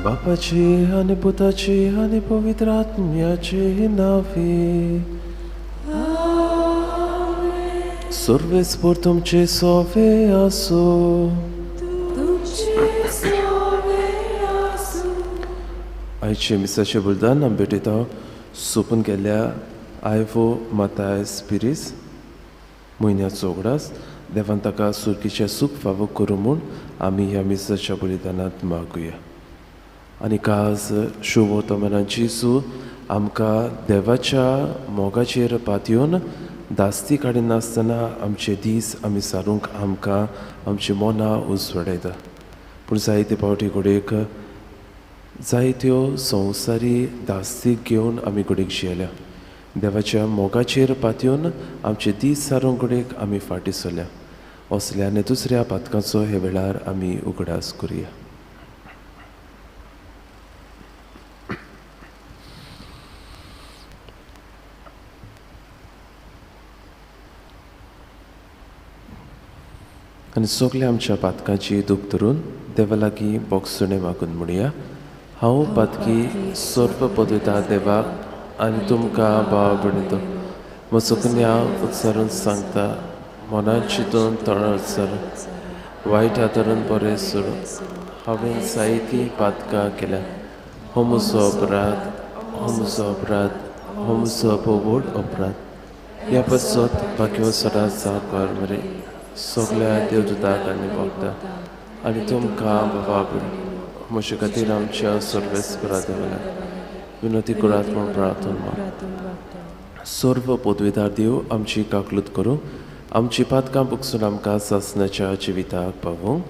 बापाची आणि पुताची आणि पवित्र आत्म्याची नावे सर्वेस्पर तुमचे सोवे असो. आयचे मिसाचे बलिदान आमी भेटयता सोपून गेल्या आयवो माताय स्पिरीस म्हयन्याचो उगडास देवान ताका सुरकीचे सूख फावो करूं म्हूण आमी ह्या मिसाच्या बलिदानांत मागुया. आनी काज शुभ तोमाना जेजू आमकां देवाच्या मोगाचेर पातयेवन दास्ती काडिनासतना आमचे दीस आमी सारूंक आमकां आमची मोनां उजवाडायता. पूण जायते फावटी घोडेक जायत्यो संवसारी दास्तीक घेवन आमी घोडेक जियेल्या. देवाच्या मोगाचेर पातयेवन आमचे दीस सारूंक घोडेक आमी फाटीं सरल्या. असल्या आनी दुसऱ्या पातकांचो हे वेळार आमी उगडास करुया. आनी सगल्या आमच्या पातकांची दूख धरून देवा लागीं बोगसणे मागून म्हणया. हांव पातकी सर्व पदयता देवाक आनी तुमकां भाव भणयता. म्हजो कन्या उत्सरून सांगता मनांत चिंतून तोंडार उत्सर वायट आदारून बरें सोडून हांवें जायतीं पातकां केल्या. हो म्हजो अपराध, हो म्हजो अपराध, हो म्हजो व्हड अपराध. ह्या पसत भाग्यो सदांच जावकार मरे सगल्या देवदूताक आनी भक्तांक आनी तुमकां बाबा म्हजे खातीर आमच्या सर्वेस्परा देवाक विनंती करात म्हूण प्रार्थना माग. सर्व पदवीदार देव आमची काकलूत करूं आमची पातकां बुकसून आमकां सासणाच्या जिविताक पावूंक.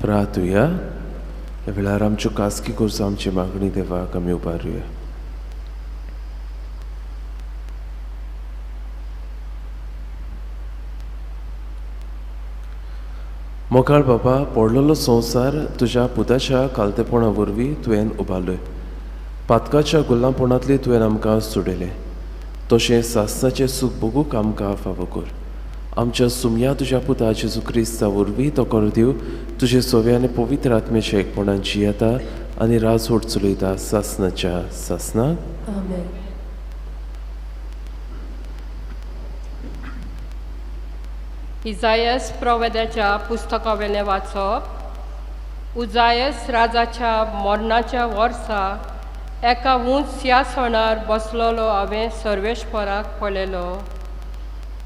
प्रार्थुया. ह्या वेळार आमच्यो खासगी गरजो आमची मागणी देवाक आमी उबारुया. मोगाळ बाबा पडलेलो संवसार तुज्या पुताच्या कालतेपणा वरवीं तुवें उबारलोय. पातकाच्या गुलामपणांतली तुवें आमकां सोडयलें. तशें सासणाचें सूख भोगूंक आमकां फावो कर. आमच्या सुमया तुज्या पुता जेजू क्रिस्ता वरवीं तो कर दिव तुजे सोवे आनी पवित्र आत्म्याच्या एकपणान जियेता आनी राजवट चलयता सासणाच्या सासणाक. इजायस प्रवेदाच्या पुस्तकावेलें वाचप. उजायस राजाच्या मरणाच्या वर्सा एका उंच सिंहासनार बसलोलो हांवें सर्वेश्वराक पळयलो.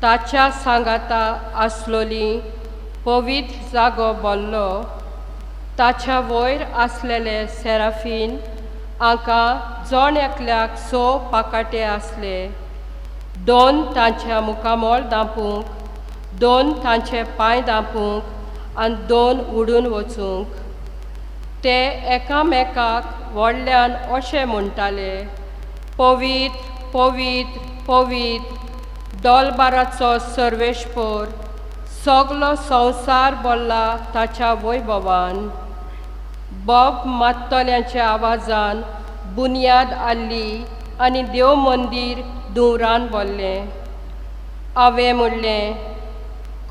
ताच्या सांगाता आसलोली पवित्र जागो भरलो. ताच्या वयर आसलेले सेराफीन हांकां जण एकल्याक 6 पाकाटे आसले. 2 तांच्या मुखामोळ दांपूंक, 2 तांचे पांय दांपूंक आनी 2 उडून वचूंक. ते एकामेकाक व्हडल्यान अशें म्हणटाले, पवित्र पवित्र पवित्र डॉलबाराचो सर्वेश्वर सगलो संवसार बोल्ला ताच्या वैभवान. बोब मात्तोल्यांच्या आवाजान बुनयाद आल्ली आनी देव मंदीर दुवरान बोल्लें. हांवें म्हणलें,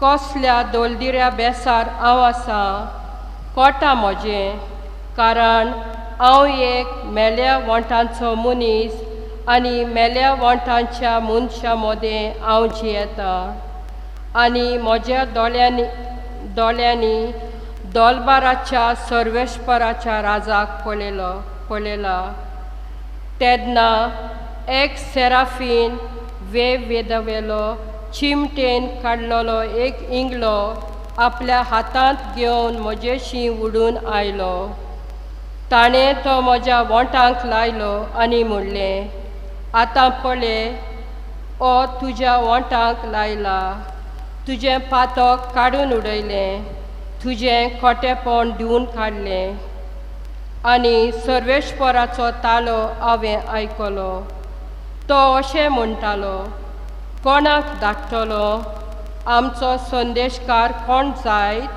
कसल्या दोलदिऱ्या बेसार हांव आसां, कोटा म्हजें, कारण हांव एक मेल्या वोंटांचो मनीस आनी मेल्या वोंटांच्या मनशा मोदें हांव जियेतां. आनी म्हज्या दोळ्यांनी दोलबाराच्या सर्वेश्वराच्या राजाक पळयला. तेन्ना एक सेराफीन वेदवेलो चिमटेन काडलेलो एक इंगलो आपल्या हातांत घेवन म्हजेशी उडून आयलो. ताणें तो म्हज्या वोंटांक लायलो आनी म्हणलें, आतां पळय, हो तुज्या वोंटांक लायला. तुजें पातक काडून उडयलें, तुजें खोटेपण दिवन काडलें. आनी सर्वेश्वराचो तालो हांवें आयकलो. तो अशें म्हणटालो, कोणाक धाडटलो? आमचो संदेशकार कोण जायत?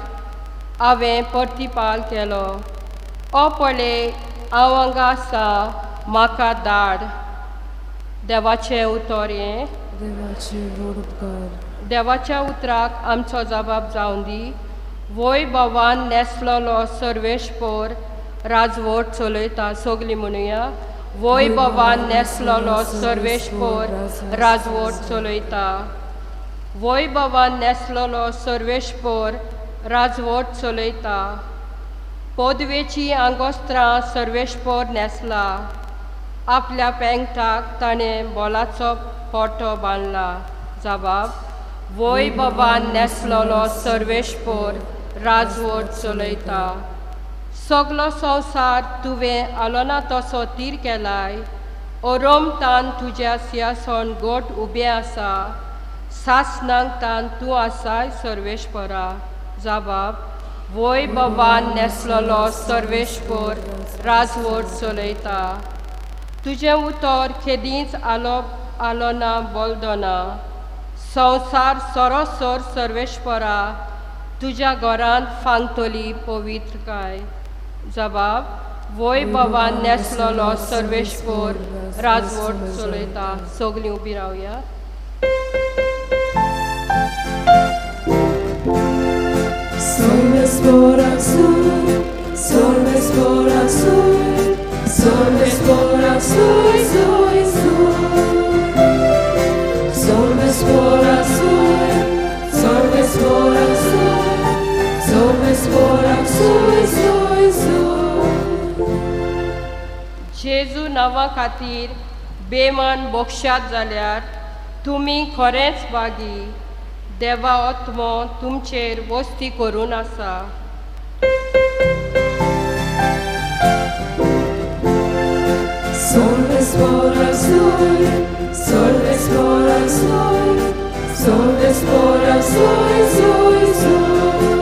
हांवें प्रतिपाल केलो, ओ पळय, हांव हांगा आसा, म्हाका धाड. देवाचें उतर हें. देवाच्या उतराक आमचो जबाब जावन दी. वैभवान नेसलोलो सर्वेश्वर राजवट चलयता. सगलीं म्हणुया, वैभवान नेसलोलो सर्वेश्वर राजवट चलयता. वैभवान नेसलोलो सर्वेश्वर राजवट चलयता. पदवेची आंगोस्त्रां सर्वेश्वर नेसला. आपल्या पेंगटाक ताणें बोलाचो पोटो बांदला. जबाब, वैभवान नेसलोलो सर्वेश्वर राजवट चलयता. सगलो संवसार तुवें आलोना तसो तीर केलाय. ओरोम तान तुज्या सिंहासन गोट उबें आसा. सासणांक तान तूं आसाय सर्वेश्वरा. जबाब, वैभवान नेसलोलो सर्वेश्वर राजवट चलयता. तुजें उतर केदींच आलोना बोलदोना. संवसार सरोसर सर्वेश्वरा, तुज्या घरांत फांगतली पवित्रकाय. जबाब, वैभवान नेसलोलो सर्वेश्वर राजवट चलयता. सगलीं उबीं रावया. Sorvespora soy, sorvespora soy, sorvespora soy, soy, soy. Sorvespora soy, sorvespora soy, sorvespora soy, soy, soy. जेजू नांवा खातीर बेमान बोक्षात जाल्यार तुमी खरेंच भागी. देवा आत्मो तुमचेर वस्ती करून आसा. Sorvespora soy, sorvespora soy, sorvespora soy, soy, soy.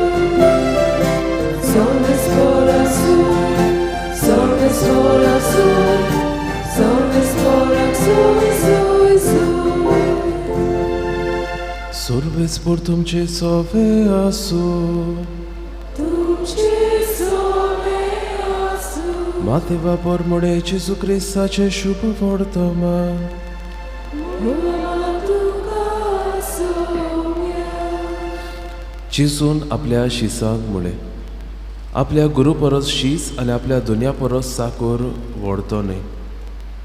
Sorvespora soy, sorvespora soy, sorvespora soy, soy, soy. Sorvespor तुमचे सोवे आसू. तुमचे सोवे आसूं. मातेवा परमोडे जेजू क्रिस्ताचे शुभ वर्तमान. तुका सोव्या. जेजून आपल्या शिसांक म्हळें, आपल्या गुरू परस शीस आनी आपल्या दुनिया परस चाकोर व्हरतो न्हय.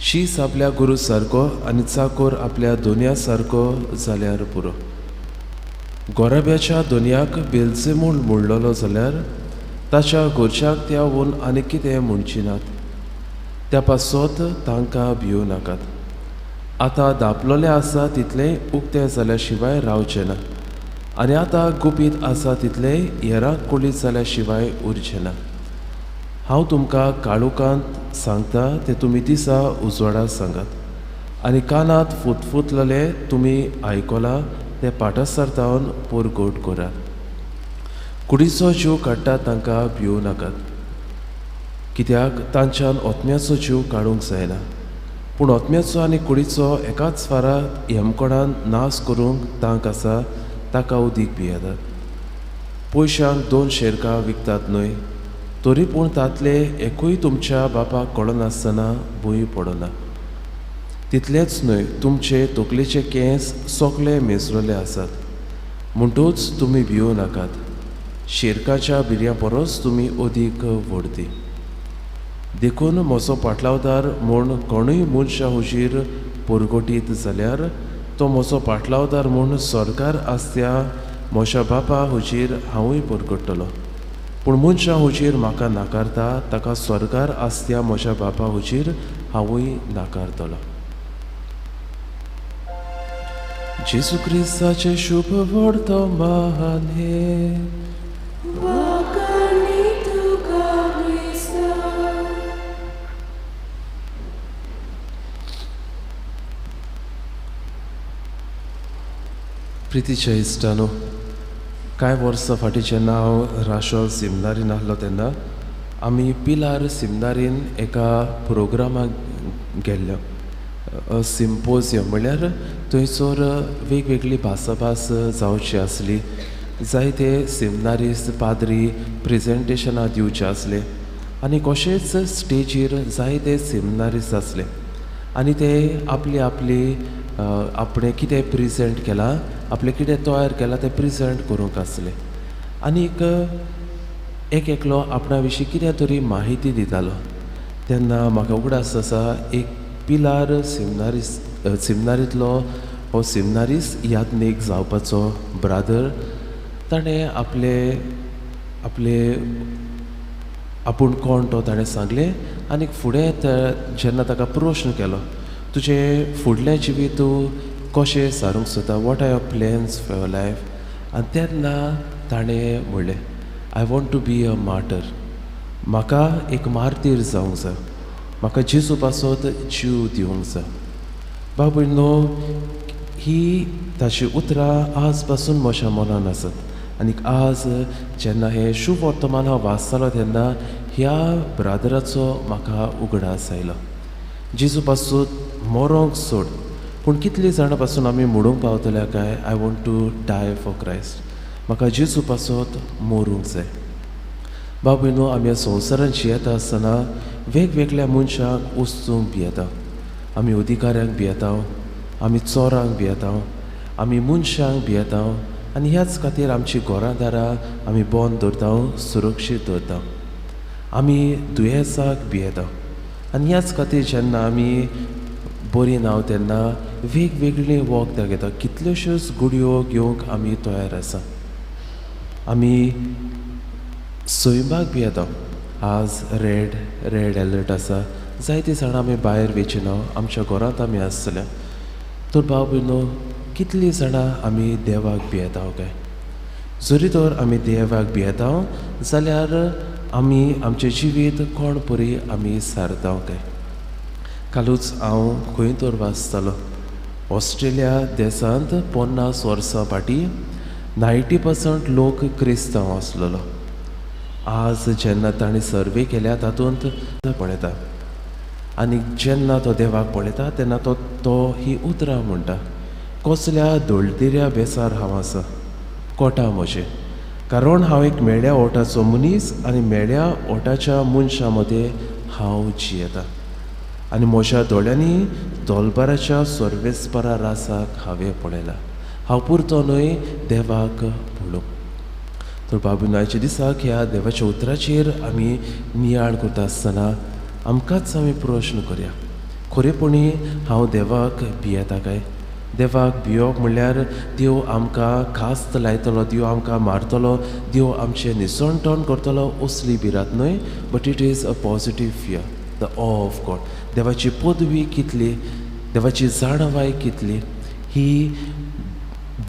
शीस आपल्या गुरू सारको आनी चाकोर आपल्या दुनिया सारको जाल्यार पुरो. गोराब्याच्या दुनयाक बेलजेमूल म्हणलोलो जाल्यार ताच्या घरच्याक त्या वून आनी कितें म्हणची नात. त्या पासत तांकां भिवू नाकात. आतां धापलोले आसा तितलें उक्ते जाल्या शिवाय रावचें ना. आनी आतां गुपीत आसा तितलें हेरांक कुळीत जाल्या शिवाय उरचें ना. हांव तुमकां काळुकांत सांगता तें तुमी दिसा उजवाडाक सांगात. आनी कानांत फुतफुतलेले तुमी आयकलां ते पाठसारतावन पोरगोट करात. कुडीचो जीव काडटा तांकां भिवू नाकात, कित्याक तांच्यान ओतम्याचो जीव काडूंक जायना. पूण ओतम्याचो आनी कुडीचो एकाच फारात हेमकोणान नाश करूंक तांक आसा ताका उदीक भियेता. पयशांक 2 शेरकां विकतात न्हय, तरी पूण तातले एकूय तुमच्या बापाक कळनासतना भूंय पडना. तितलेंच न्हय, तुमचे तकलेचे केंस सोगले मेजलेले आसात. म्हणटूच तुमी भिवू नाकात. शेरकाच्या बिर्या परस तुमी अदीक व्हडती. देखून म्हजो पाटलावदार म्हूण कोणूय मनशा हुजीर परगटीत जाल्यार तो म्हजो पाटलावदार म्हूण सरकार आसत्या म्हज्या बापा हुजीर हांवूय परगडटलो. पूण मनशा हुजीर म्हाका नाकारता ताका सरकार आसत्या म्हज्या बापा हुजीर हांवूय नाकारतलो. जेजू क्रिस्ताचे शुभ वर्तो महान हे. Wakani tuka Krista. प्रितीच्या इश्टानो, कांय वर्सां फाटीं जेन्ना हांव राशोल सिमनारीन आहलो तेन्ना आमी पिलार सिमनारीन एका प्रोग्रामाक गेल्लो. सिम्पोजियम म्हळ्यार थंयसर वेगवेगळी भासाभास जावची आसली. जायते सिमनारीस पाद्री प्रेजेंटेशनां दिवचे आसले आनी कशेंच स्टेजीर जायते सिमनारीस आसले आनी ते आपली आपणें कितें प्रिजेंट केलां, आपलें कितें तयार केलां तें प्रिजेंट करूंक आसलें. आनीक एक एकलो आपणा विशीं कितें तरी माहिती दितालो. तेन्ना म्हाका उगडास आसा एक पिलार सिमनारींतलो हो सिमनारीस यात्नेक जावपाचो ब्रादर. ताणें आपले आपूण कोण तो ताणें सांगलें आनीक फुडें जेन्ना ताका प्रश्न केलो, तुजें फुडलें जिवीत तूं कशें सारूंक सोदता, what are your plans for your life. आनी तेन्ना ताणें म्हणलें, I want to be a martyr. म्हाका एक मार्तीर जावंक जाय, म्हाका जेजू पासत जीव दिवंक जाय. बाबू न्हू, ही ताची उतरां आज पासून म्हज्या मनान आसात. आनीक आज जेन्ना हें शुभ वर्तमान हांव वाचतालो तेन्ना ह्या ब्रादराचो म्हाका उगडास आयलो. जेजू पासून मरोंक सोड, पूण कितलीं जाणां पासून आमी म्हणूंक पावतल्या काय, I want to die for Christ. म्हाका जेजू पासत मरूंक जाय. बाबू न्हू, आमी ह्या संवसारांत जियेता आसतना वेगवेगळ्या मनशांक वस्तूंक भियेता. आमी अधिकाऱ्यांक भियेता, आमी चोरांक भियेता, आमी मनशांक भियेता आनी ह्याच खातीर आमची घरां दारां आमी बंद दवरता, सुरक्षीत दवरता. आमी दुयेंसाक भियेता आनी ह्याच खातीर जेन्ना आमी बरी नाव तेन्ना वेगवेगळीं वखदां घेता. कितल्योश्योच गुडयो घेवंक आमी तयार आसा. आमी सैमाक भियेता. आज रेड अलर्ट आसा, जायतीं जाणां आमी भायर वेचिना, आमच्या घरांत आमी आसतल्या. तर बाबू न्हू, कितलीं जाणां आमी देवाक भियेता काय. जरी तर आमी देवाक भियेता जाल्यार आमी आमचें जिवीत कोण परी आमी सारता काय. कालूच हांव खंय तर वाचतालो, ऑस्ट्रेलिया देशांत 50 वर्सां फाटीं 90% लोक क्रिस्तांव आसलेलो. आज जेन्ना ताणें सर्वे केल्या तातूंत पळयता आनी जेन्ना तो देवाक पळयता तेन्ना तो ही उतरां म्हणटा, कसल्या दोळदिऱ्या बेसार हांव आसा, कोटा म्हजें. कारण हांव एक मेळ्या ओटाचो मनीस आनी मेळ्या ओटाच्या मनशां मदें हांव जियेतां. आनी म्हज्या दोळ्यांनी दोलबाराच्या सर्वेस्परा रासाक हांवें पळयलां. हांव पुरतो न्हय देवाक म्हणून. तर बाबू आयच्या दिसाक ह्या देवाच्या उतराचेर आमी नियाळ करता आसतना आमकांच आमी प्रश्न करया, खरेपणी हांव देवाक भियेता काय. देवाक भियोप म्हणल्यार देव आमकां कास्त लायतलो, देव आमकां मारतलो, देव आमचें निसणटण करतलो असली भिरांत न्हय, but it is a positive fear, the awe of God. देवाची पदवी कितली, देवाची जाणवाय कितली, ही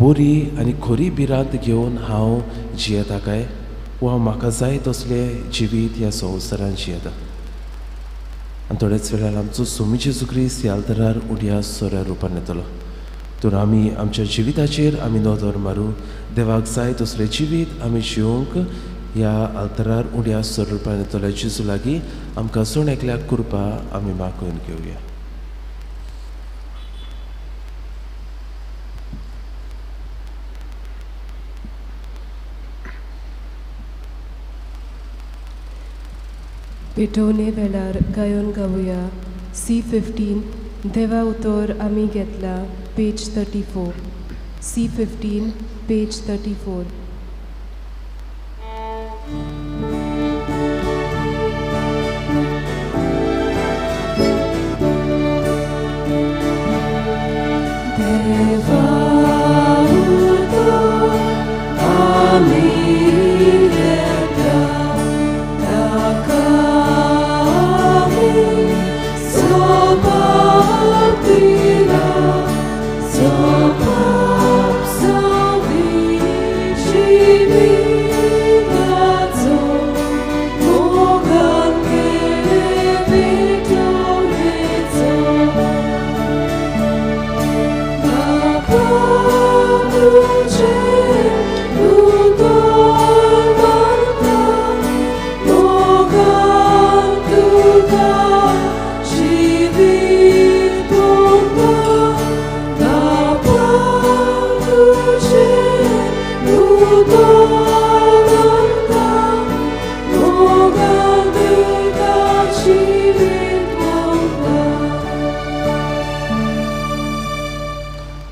बरी आनी खरी भिरांत घेवन हांव जियेता काय, वा म्हाका जाय तसले जिवीत ह्या संवसारांत जियेता. आनी थोडेच वेळार आमचो स्वामी जेजू क्रिस्त ह्या अल्तरार उड्या सोऱ्या रुपान येतलो. तर आमी आमच्या जिविताचेर आमी नदर मारूं, देवाक जाय तसलें जिवीत आमी जिवंक ह्या अल्तरार उड्या स्वरुपान येतल्या जेजू लागीं आमकां सोण एकल्याक कृपा आमी मागून घेवया. पेटवणे वेळार गायन गावया C15 देवा उतर आमी घेतला page 34 C15 page 34 Deva utor ami घेतला ताकामी सोबाप दिला सोबाप जिविताचो मोगान केले पेटवणेचो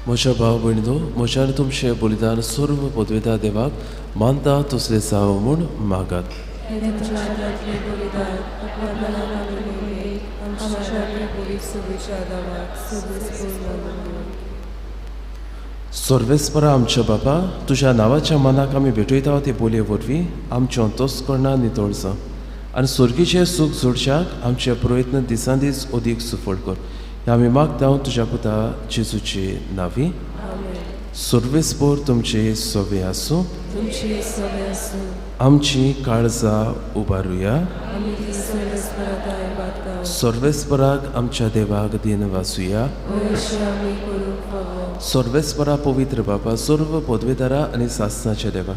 म्हज्या भाव भयणीनो म्हज्यान तुमचें बलिदान सर्व पदवेदा देवाक मानता तसलें जावं म्हूण मागात सर्वेस्परा आमच्या बापा तुज्या नांवाच्या मनाक आमी भेटयता ते बोलये वरवीं आमचें अंतस्करणां नितळ जा आनी स्वर्गीचें सूख जोडच्याक आमचे प्रयत्न दिसान दीस अदीक सुफळ कर हें आमी मागता तुज्या पुता जेजूचे नांवी सर्वेस्पर तुमचे सवे आसूं आमची काळजां उबारुया सर्वेस्पराक आमच्या देवाक दिन वाचुया सर्वेस्परा पवित्र बापा सर्व पदवेदारा आनी सासणाच्या देवा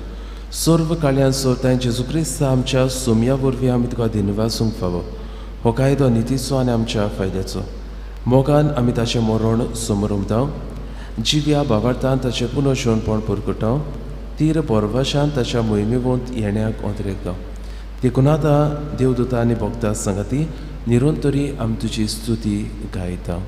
सर्व काळ्यान सोरताय जेजू क्रिस्त आमच्या सोम्या वरवीं आमी तुका दिन वाचूंक फावो हो कायदो नितीचो आनी आमच्या फायद्याचो मोगान आमी ताचें मरण समरुमताव जिव्या भावार्थान ताचें पुनर्जन्मपण परगटाव तीर परवाशान ताच्या मोहिमेवंत येण्याक ओंद्रेकताव देखून आतां देवदूता आनी भक्तां संगती निरंतरी आमी तुजी स्तुती गायता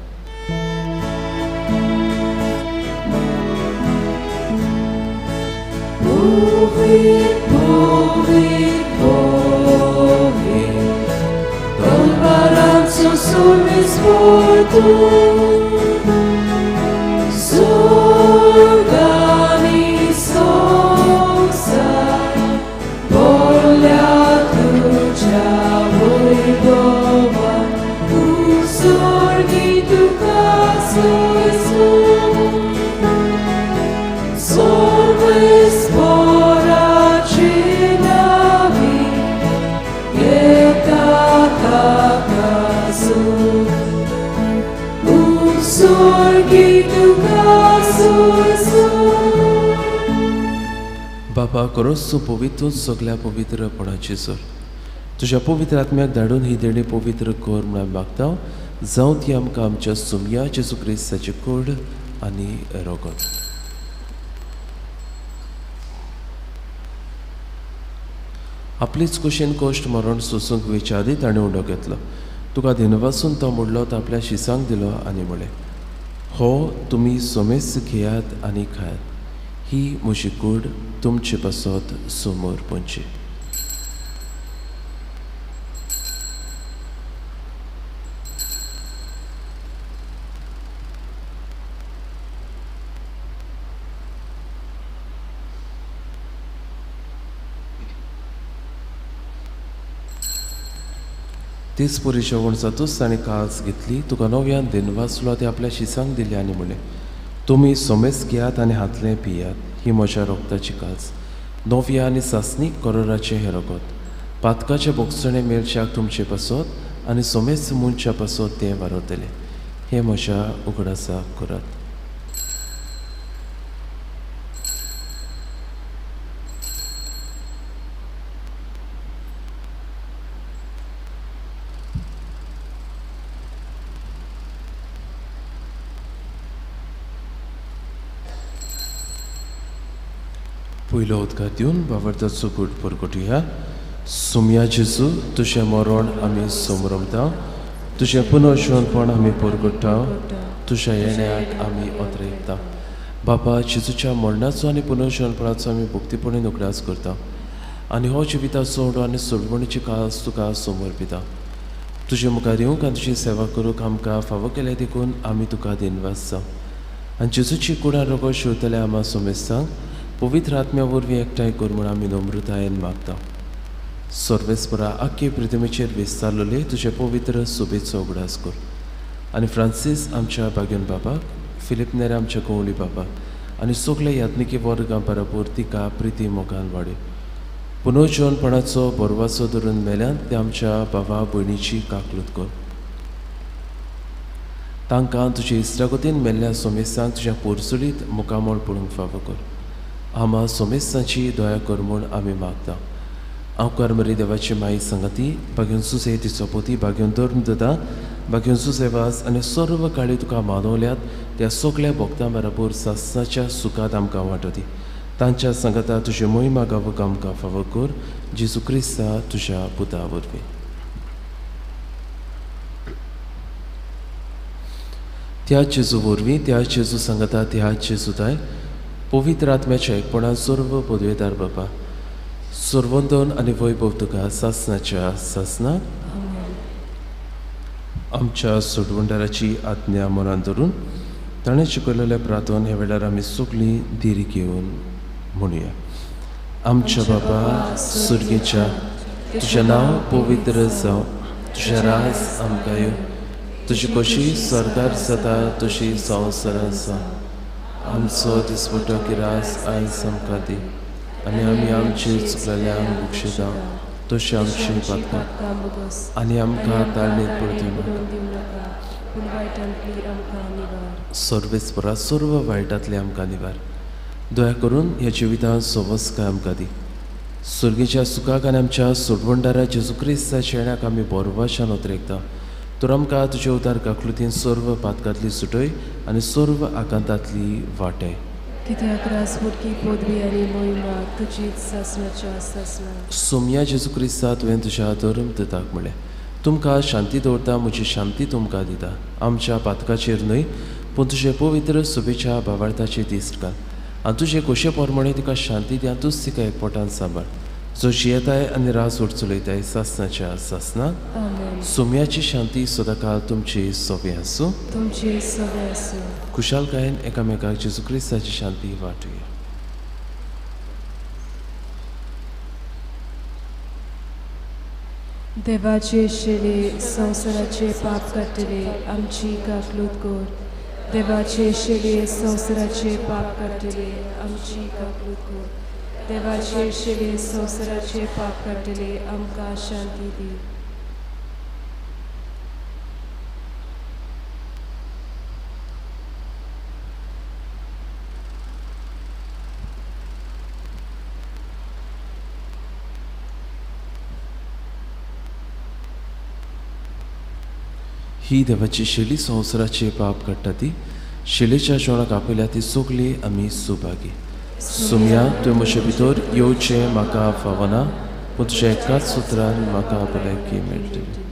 Balanzo sul sporto Sogani sosa Volia tuja voidova Usorgi tu caso Sorve spora cinavi बापा खरोच तूं पवित्र सगळ्या पवित्रपणाची सर तुज्या पवित्र आत्म्याक धाडून ही देणी पवित्र कर म्हण मागता जावं ती आमकां आमच्या सोम्या जेजू क्रिस्ताची कूड आनी रोगत आपलीच कुशीन कोश्ट मरण सोसूंक वेच्या आदी ताणें उडो घेतलो तुका दिनवासून तो मोडलो तो आपल्या शिसांक दिलो आनी म्हळें हो तुमी सोमेस घेयात आनी खायात ही म्हजी कूड तुमचे पासत समोर पोंची तेच पुरी जेवण जातूच ताणें कास घेतली तुका नव्यान दिनवासलो ते आपल्या शिसांक दिले आनी म्हळें तुमी सोमेस घेयात आनी हातलें पियात ही म्हज्या रोगताची कास नव्या आनी सासनीक करोराचें हें रगत पातकाचे बोगसणे मेलच्याक तुमचे पासत आनी सोमेस मनच्या पासत तें वारतलें हें म्हज्या उगडासाक करात पयलो उदकां दिवन बाबरदाचो कूड परगटुया सुमया जेजू तुझें मरण आमी समरमता तुझें पुनर्जीवनपण आमी परगट्टा तुझ्या येण्याक आमी ओतरेकता बापा जेजूच्या मरणाचो आनी पुनर्जीवनपणाचो आमी भक्तीपणी उगडास करता आनी हो जिविताचो सोडो आनी सोडवणीची कास तुका समोर पिता तुजे मुखार येवंक आनी तुजी सेवा करूंक आमकां फावो केले देखून आमी तुका दिनवासता आनी जेजूची कुडां रोगो शिवतले आमा सोमेस्तांक पवित्र आत्म्या वरवीं एकठांय कर म्हूण आमी नम्रतायेन मागता सर्वेस्परा आख्खे पृथ्वीचेर विस्तारलेले तुजे पवित्र सुबेचो उगडास कर आनी फ्रांसीस आमच्या बागेन बाबाक फिलिप नेर आमच्या कवळी बाबाक आनी सगळे यात्निकी वर्गां बरोबर तिका प्रिती मोगान वाडय पुनर्जीवनपणाचो बरवाचो धरून मेल्यान ते आमच्या बाबा भयणीची काकलूत कर तांकां तुजे इश्टागतीन मेल्ल्या सोमेस्तांक तुज्या पोरसुलीत मुखामोळ पडूंक फावो कर आमा सोमेस्तांची दया कर म्हूण आमी मागता हांव करमरी देवाची माई संगती बागेन सुसे तिचो पोती बागेन धर्म दता बागेन सुसेवास आनी सर्व काळी तुका मानवल्यात त्या सगळ्या भक्तां बरोबर सासणाच्या सुखात आमकां वांटोती तांच्या संगता तुजी मोहिमा गावूंक आमकां फावो कर जेजू क्रिस्ता तुज्या पुता वरवीं त्या जेजू वरवीं त्या जेजू संगता त्या जेजूताय पवित्र आत्म्याच्या एकपणान सर्व पदवेदार बाबा सर्वंदन आनी वैभव तुका सासणाच्या सासना आमच्या सोडवंडाराची आज्ञा मनान धरून ताणें शिकयलेले प्रार्थन ह्या वेळार आमी सगळीं दिरी घेवन म्हणुया आमच्या बाबा सुर्गेच्या तुजें नांव पवित्र जावं तुजें राज आमकां येवं तुजी कशी स्वर्गार जाता तशी संवसारांत जावं आमचो दिसपटो गिरास आयज आमकां दी आनी आमी आमची चुकलेल्यांक बक्षिता तशी आमची पातकां आनी आमकां ताळणेत पडटलो सर्वेस्परा सर्व वायटांतले आमकां निवार दया करून ह्या जिवितांत सवस्काय आमकां दी सुर्गेच्या सुखाक आनी आमच्या सोडवंडारा जेजू क्रिस्ताच्या येण्याक आमी बोरवाशान उतरेकता तर आमकां तुजे उदार काकलुतीन सर्व पातकांतली सुटय आनी सर्व आकांतांतली वांटय कित्याक रासमुटकी पदवी आनी मोहिमा तुजीच सासणाच्या सासना सोमया जेजू क्रिस्ता तुवें तुज्या धर्म दिताक म्हळें तुमकां शांती दवरता म्हजी शांती तुमकां दिता आमच्या पातकाचेर न्हय पूण तुजे पवित्र सुबेच्या भावार्थाचेर दिश्ट घाल आनी तुजे कशे पोरमणे तुका शांती दिया तूंच तिका एकपोटान सांबाळ जो जियेताय आनी रास उडचुलयताय सासणाच्या सासनाक सोम्याची शांती सदांकाळ तुमची सोबे आसूं तुमची सवय आसूं खुशालकायेन एकामेकाक जेजू क्रिस्ताची शांती वांटुया देवाचे शेळे संवसाराचे पाप काडटले आमची काकलूत कर देवाचे शेळे संवसाराचे पाप काडटले आमची काकलूत कर देवाचे शेळे संवसाराचे पाप काडटले आमकां शांती दी ही देवाची शेली संवसाराचे पाप काडटा ती शेलीच्या जेवणाक आपयल्या ती सगळी आमी सुभागी सुमया तुवें म्हजे भितर येवचें म्हाका फावना पूण तुज्या एकाच सुत्रान म्हाका भलायकी मेळटली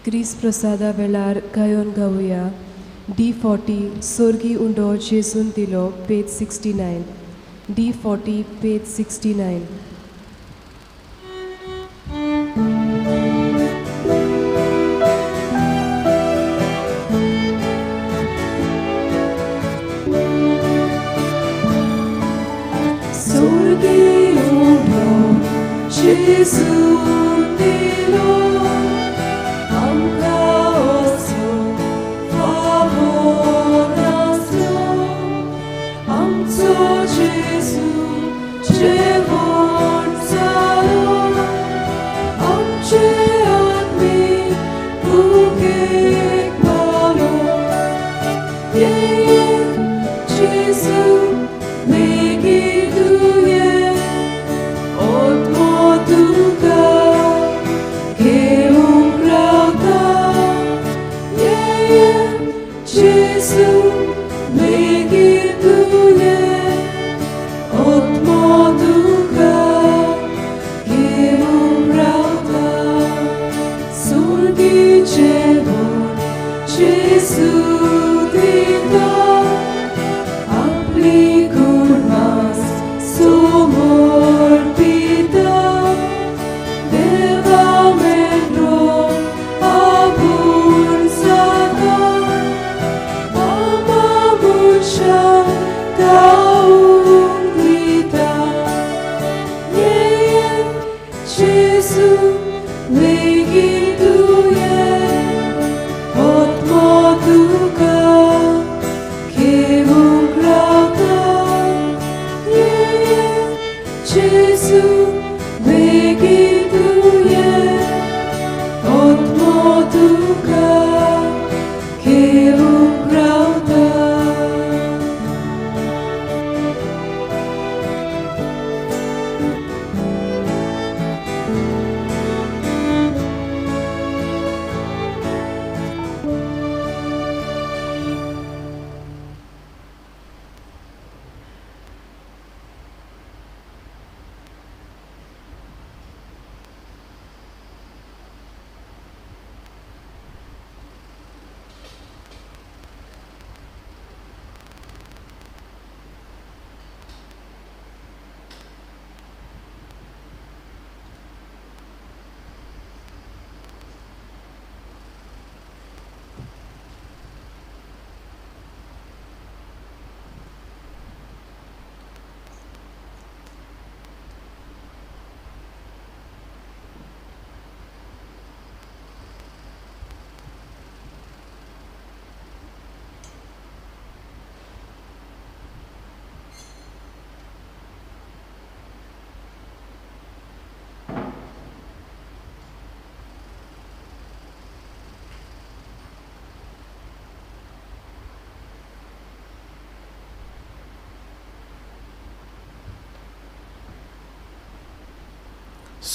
क्रिस प्रसादा वेळार गायन गावया D40 सोर्गी उंडो जेसून दिलो पेज 69 D40 पेज 69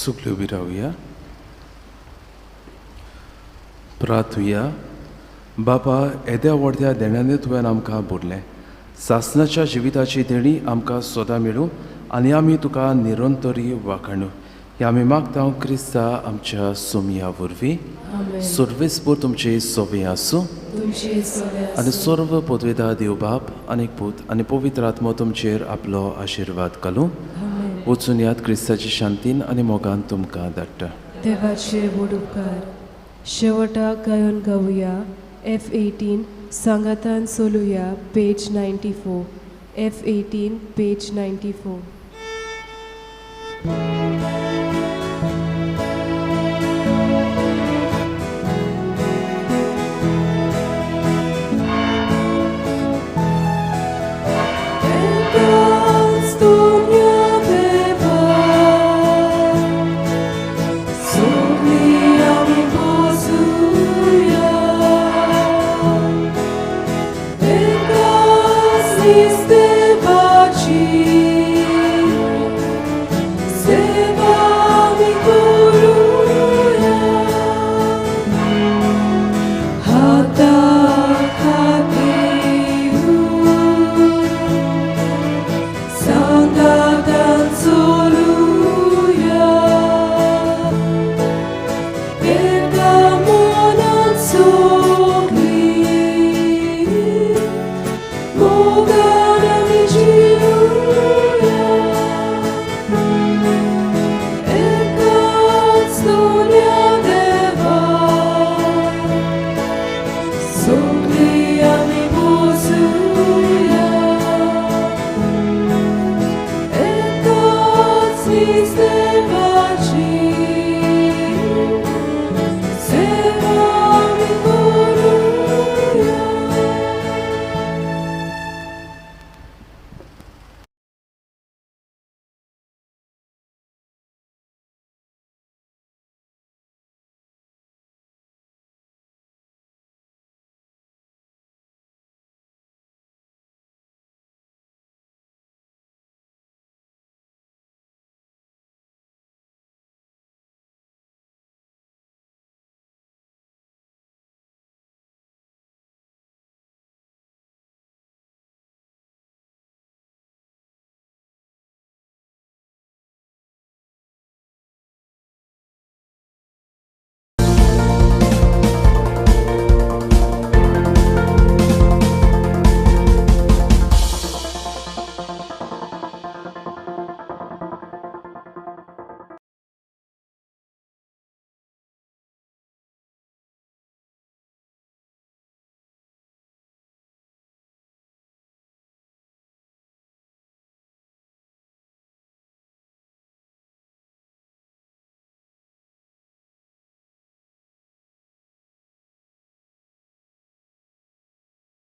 सुखली उभी राहूया. प्रार्थुया. बाबा, येद्या व्हडल्या देण्याने तुवें आमकां बोडलें. सासणाच्या जिविताची देणी आमकां सोदा मेळूं आनी आमी तुका निरंतरी वाखाणू. हे आमी मागता क्रिस्ता आमच्या सोमया वरवीं. सर्वेस्पूर तुमचे सोबे आसूं आनी सर्व पदवेदार देव बाप आनी पूत आनी पवित्र आत्मो तुमचेर आपलो आशिर्वाद घालूं. वचून यात क्रिस्ताची शांतीन आनी मोगान तुमकां धाडटा. देवाचे व्हड उपकार. शेवटाक गायन गावया F18 सांगातान सोलुया पेज 94 F18 पेज 94